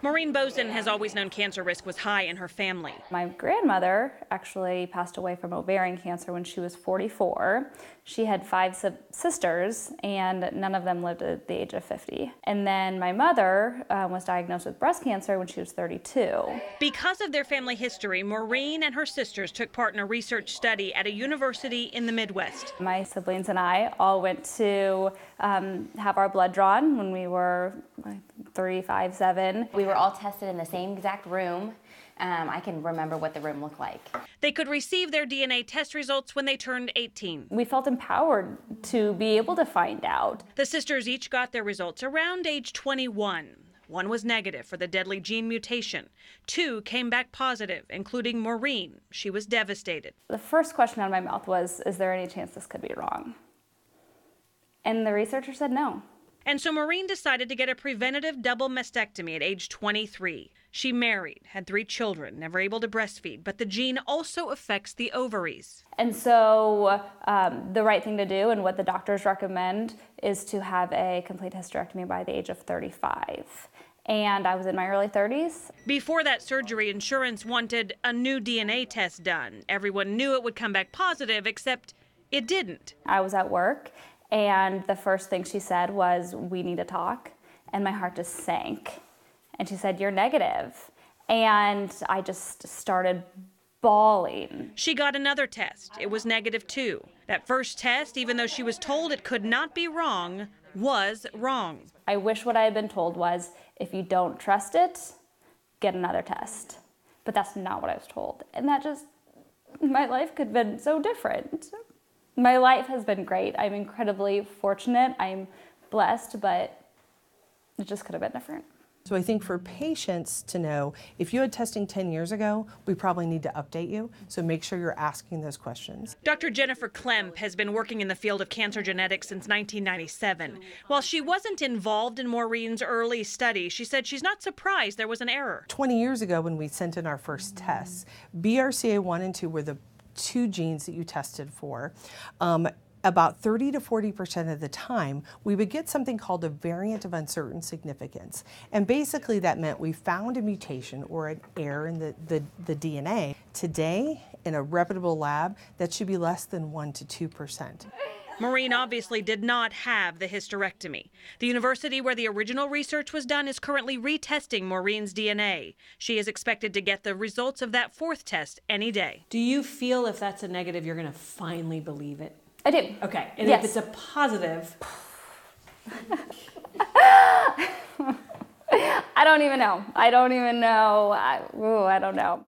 Maureen Bozen has always known cancer risk was high in her family. My grandmother actually passed away from ovarian cancer when she was 44. She had 5 sisters, and none of them lived at the age of 50. And then my mother was diagnosed with breast cancer when she was 32. Because of their family history, Maureen and her sisters took part in a research study at a university in the Midwest. My siblings and I all went to have our blood drawn when we were 3, 5, 7. We were all tested in the same exact room. I can remember what the room looked like. They could receive their DNA test results when they turned 18. We felt empowered to be able to find out. The sisters each got their results around age 21. One was negative for the deadly gene mutation. 2 came back positive, including Maureen. She was devastated. The first question out of my mouth was, is there any chance this could be wrong? And the researcher said no. And so Maureen decided to get a preventative double mastectomy at age 23. She married, had 3 children, never able to breastfeed, but the gene also affects the ovaries. And so the right thing to do and what the doctors recommend is to have a complete hysterectomy by the age of 35. And I was in my early 30s. Before that surgery, insurance wanted a new DNA test done. Everyone knew it would come back positive, except it didn't. I was at work, and the first thing she said was, "We need to talk." And my heart just sank. And she said, "You're negative." And I just started bawling. She got another test. It was negative too. That first test, even though she was told it could not be wrong, was wrong. I wish what I had been told was, if you don't trust it, get another test. But that's not what I was told. And that just, my life could have been so different. My life has been great. I'm incredibly fortunate. I'm blessed, but it just could have been different. So I think for patients to know, if you had testing 10 years ago, we probably need to update you. So make sure you're asking those questions. Dr. Jennifer Klemp has been working in the field of cancer genetics since 1997. While she wasn't involved in Maureen's early study, she said she's not surprised there was an error. 20 years ago when we sent in our first tests, BRCA1 and 2 were the 2 genes that you tested for. About 30 to 40% of the time, we would get something called a variant of uncertain significance. And basically that meant we found a mutation or an error in the DNA. Today, in a reputable lab, that should be less than 1 to 2%. Maureen obviously did not have the hysterectomy. The university where the original research was done is currently retesting Maureen's DNA. She is expected to get the results of that 4th test any day. Do you feel if that's a negative, you're going to finally believe it? I do. Okay, and yes. if it's a positive? I don't even know. I don't know.